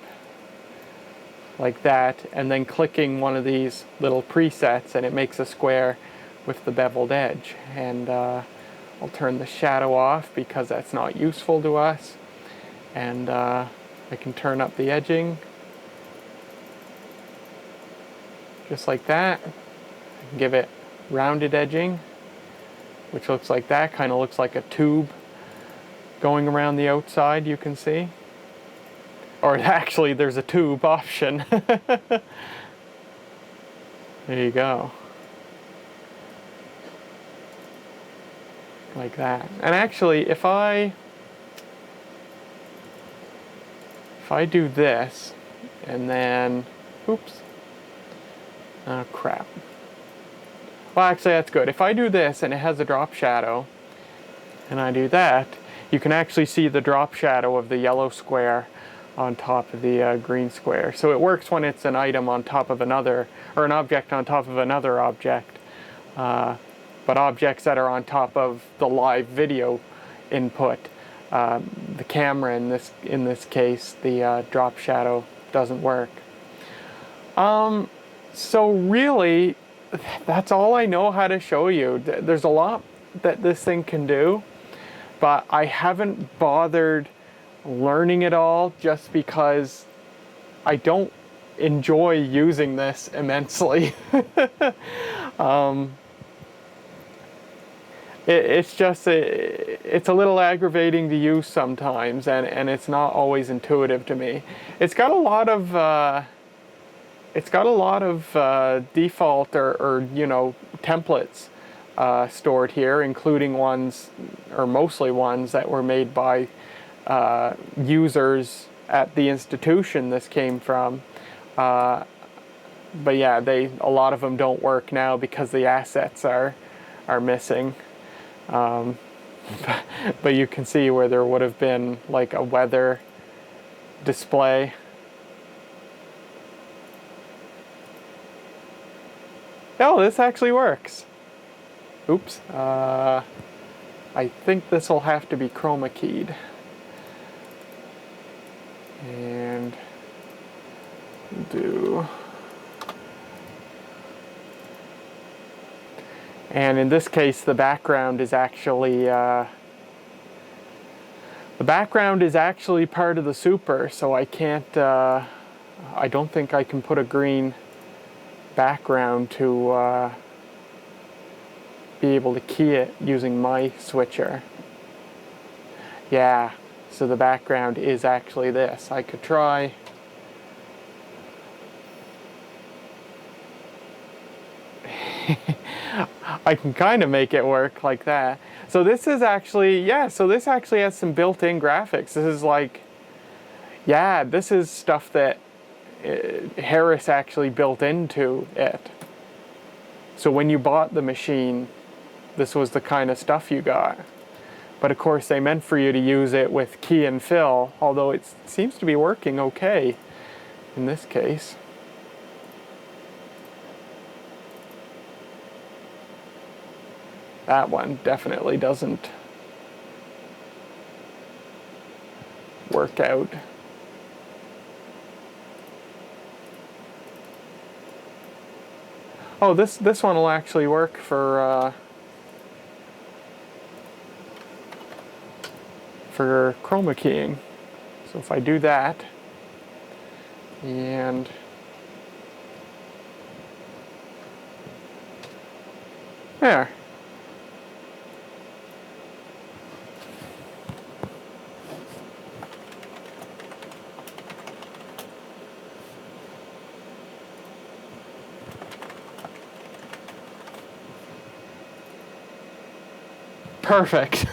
like that, and then clicking one of these little presets, and it makes a square with the beveled edge. And I'll turn the shadow off because that's not useful to us. And I can turn up the edging just like that. I can give it rounded edging, which looks like that, kind of looks like a tube going around the outside, you can see. Or actually, there's a tube option. There you go. Like that. And actually, if I do this, and then, oops. Oh, crap. Well, actually, that's good. If I do this, and it has a drop shadow, and I do that, you can actually see the drop shadow of the yellow square on top of the green square. So it works when it's an item on top of another, or an object on top of another object. But objects that are on top of the live video input, the camera in this case, the drop shadow doesn't work. So really, that's all I know how to show you. There's a lot that this thing can do, but I haven't bothered learning it all just because I don't enjoy using this immensely. It's just it's a little aggravating to use sometimes, and it's not always intuitive to me. It's got a lot of default or you know, templates stored here, including ones, or mostly ones, that were made by users at the institution this came from. But yeah, a lot of them don't work now because the assets are missing. But you can see where there would have been like a weather display. Oh, this actually works. Oops. I think this will have to be chroma keyed. And do. And in this case, the background is actually part of the super, so I can't. I don't think I can put a green background to be able to key it using my switcher. Yeah, so the background is actually this. I could try. I can kind of make it work like that. So this is actually, yeah, so this actually has some built-in graphics. This is like, yeah, this is stuff that Harris actually built into it. So when you bought the machine, this was the kind of stuff you got. But of course, they meant for you to use it with key and fill, although it seems to be working okay in this case. That one definitely doesn't work out. Oh, this one will actually work for chroma keying. So if I do that, and there. Perfect.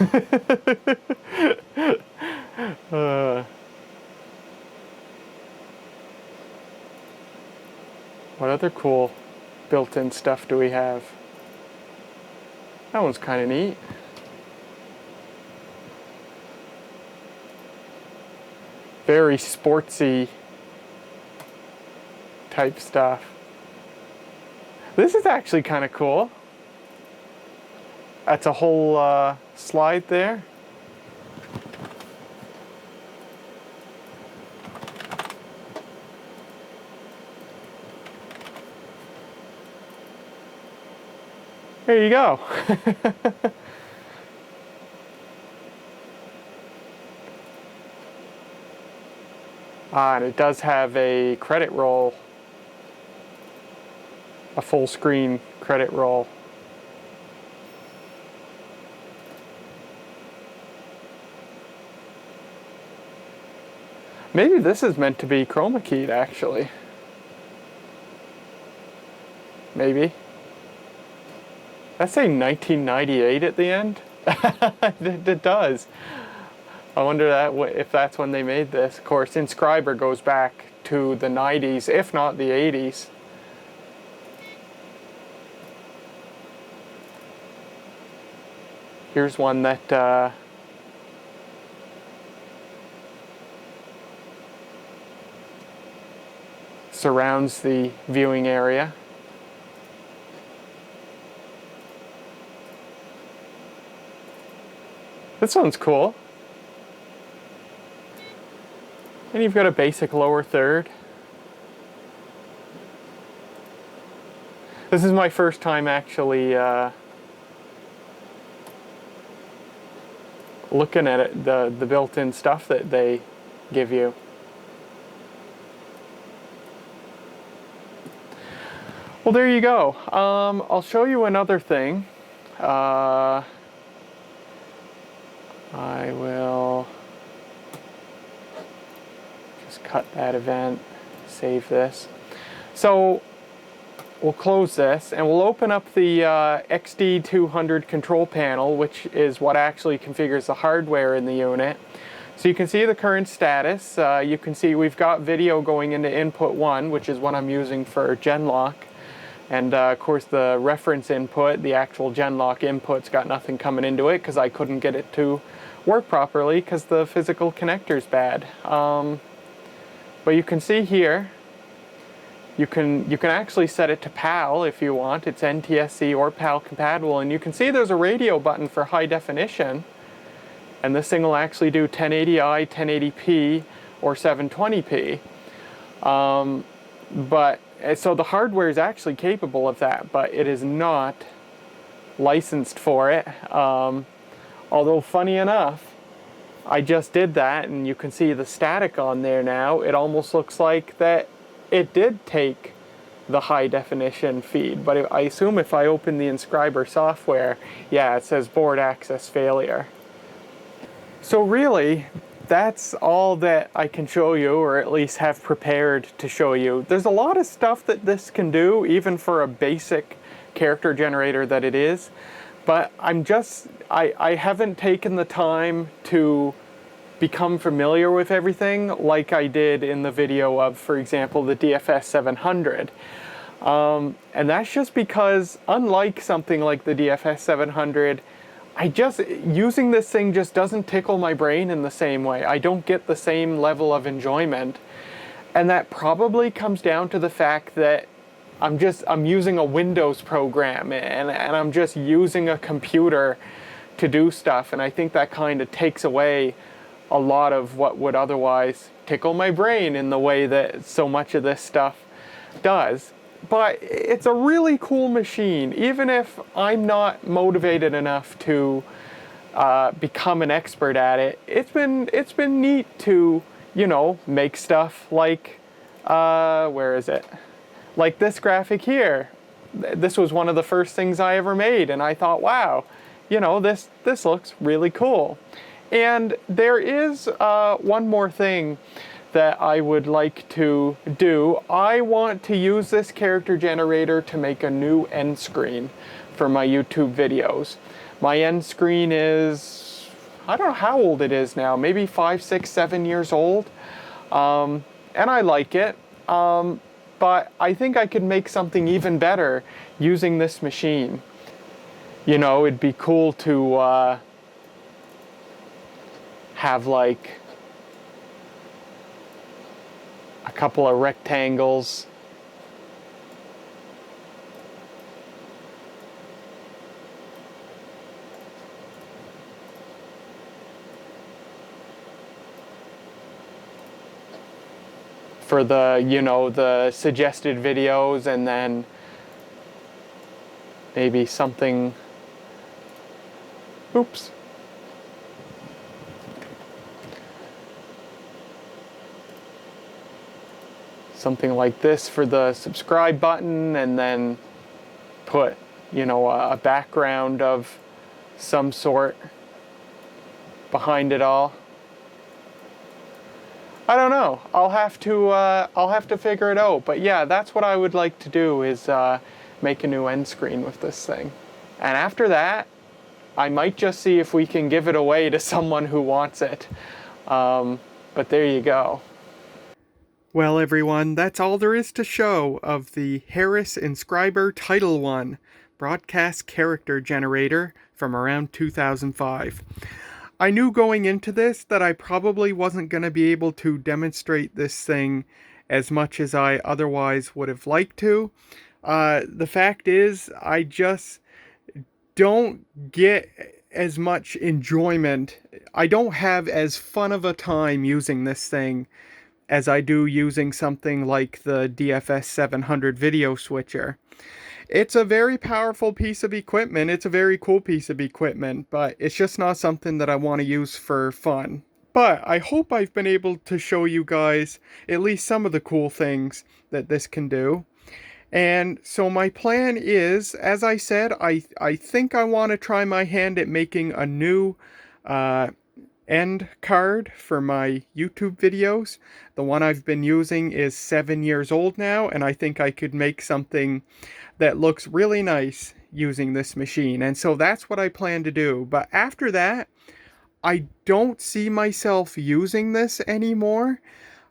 What other cool built-in stuff do we have? That one's kind of neat. Very sportsy type stuff. This is actually kind of cool. That's a whole slide there. There you go. And it does have a credit roll, a full screen credit roll. Maybe this is meant to be chroma keyed, actually. Maybe. That's say 1998 at the end? It does. I wonder if that's when they made this. Of course, Inscriber goes back to the 90s, if not the 80s. Here's one that surrounds the viewing area. This one's cool. And you've got a basic lower third. This is my first time actually looking at it, the built-in stuff that they give you. Well, there you go. I'll show you another thing. I will just cut that event, save this. So we'll close this and we'll open up the XD200 control panel, which is what actually configures the hardware in the unit. So you can see the current status. You can see we've got video going into input 1, which is what I'm using for Genlock. And of course the reference input, the actual Genlock input's got nothing coming into it because I couldn't get it to work properly because the physical connector's bad. But you can see here, you can actually set it to PAL if you want. It's NTSC or PAL compatible, and you can see there's a radio button for high definition, and this thing will actually do 1080i, 1080p, or 720p. So the hardware is actually capable of that, but it is not licensed for it. Although funny enough, I just did that and you can see the static on there now. It almost looks like that it did take the high definition feed, but I assume if I open the Inscriber software, yeah, it says board access failure. So really, that's all that I can show you, or at least have prepared to show you. There's a lot of stuff that this can do, even for a basic character generator that it is, but I haven't taken the time to become familiar with everything like I did in the video of, for example, the DFS 700. And that's just because, unlike something like the DFS 700, using this thing just doesn't tickle my brain in the same way. I don't get the same level of enjoyment. And that probably comes down to the fact that I'm using a Windows program and I'm just using a computer to do stuff. And I think that kind of takes away a lot of what would otherwise tickle my brain in the way that so much of this stuff does. But it's a really cool machine, even if I'm not motivated enough to become an expert at it. It's been neat to, you know, make stuff like, where is it? Like this graphic here. This was one of the first things I ever made, and I thought, wow, you know, this looks really cool. And there is one more thing that I would like to do. I want to use this character generator to make a new end screen for my YouTube videos. My end screen is, I don't know how old it is now, maybe 5, 6, 7 years old. And I like it. but I think I could make something even better using this machine. You know, it'd be cool to have like a couple of rectangles. For the, you know, the suggested videos, and then maybe something, oops. Something like this for the subscribe button, and then put, you know, a background of some sort behind it all. I don't know. I'll have to figure it out. But yeah, that's what I would like to do, is make a new end screen with this thing. And after that, I might just see if we can give it away to someone who wants it. But there you go. Well, everyone, that's all there is to show of the Harris Inscriber TitleOne broadcast character generator from around 2005. I knew going into this that I probably wasn't going to be able to demonstrate this thing as much as I otherwise would have liked to. The fact is, I just don't get as much enjoyment. I don't have as fun of a time using this thing as I do using something like the DFS 700 video switcher. It's a very powerful piece of equipment. It's a very cool piece of equipment, but it's just not something that I want to use for fun. But I hope I've been able to show you guys at least some of the cool things that this can do. And so my plan is, as I said, I think I want to try my hand at making a new end card for my YouTube videos. The one I've been using is 7 years old now, and I think I could make something that looks really nice using this machine. And so that's what I plan to do. But after that, I don't see myself using this anymore.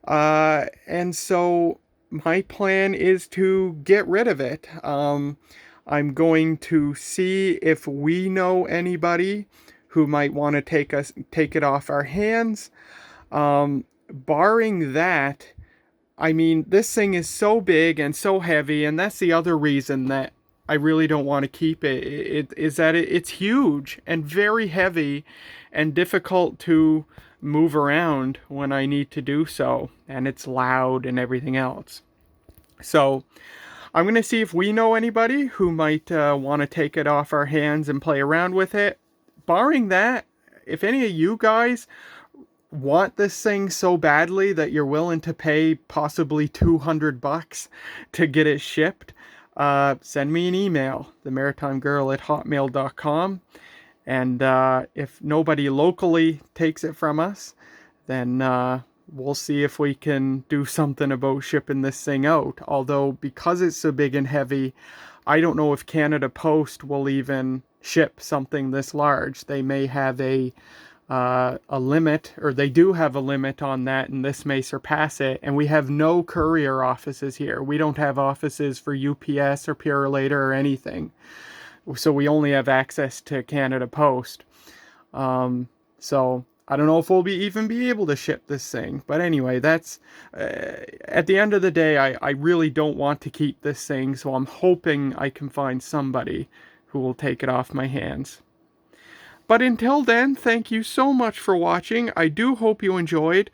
And so my plan is to get rid of it. I'm going to see if we know anybody who might want to take it off our hands. Barring that, I mean, this thing is so big and so heavy, and that's the other reason that I really don't want to keep it, is that it's huge and very heavy and difficult to move around when I need to do so, and it's loud and everything else. So I'm going to see if we know anybody who might want to take it off our hands and play around with it. Barring that, if any of you guys want this thing so badly that you're willing to pay possibly $200 to get it shipped, send me an email, themaritimegirl@hotmail.com. And if nobody locally takes it from us, then we'll see if we can do something about shipping this thing out. Although, because it's so big and heavy, I don't know if Canada Post will even ship something this large. They may have a limit, or they do have a limit on that, and this may surpass it. And we have no courier offices here. We don't have offices for UPS or Purolator or anything. So we only have access to Canada Post. So I don't know if we'll even be able to ship this thing. But anyway, that's at the end of the day, I really don't want to keep this thing. So I'm hoping I can find somebody who will take it off my hands. But until then, thank you so much for watching. I do hope you enjoyed.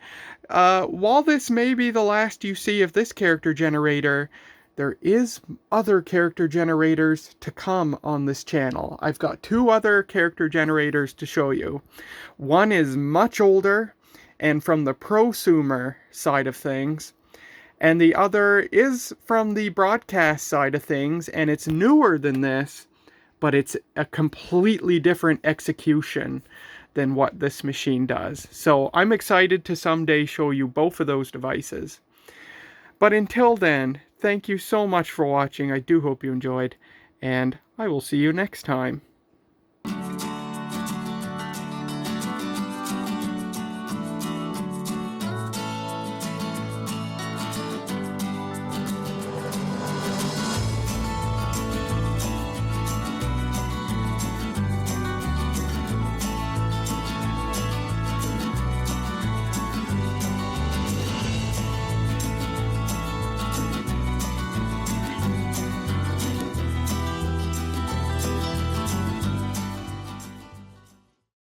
While this may be the last you see of this character generator, there is other character generators to come on this channel. I've got 2 other character generators to show you. One is much older and from the prosumer side of things, and the other is from the broadcast side of things, and it's newer than this, but it's a completely different execution than what this machine does. So I'm excited to someday show you both of those devices. But until then, thank you so much for watching. I do hope you enjoyed, and I will see you next time.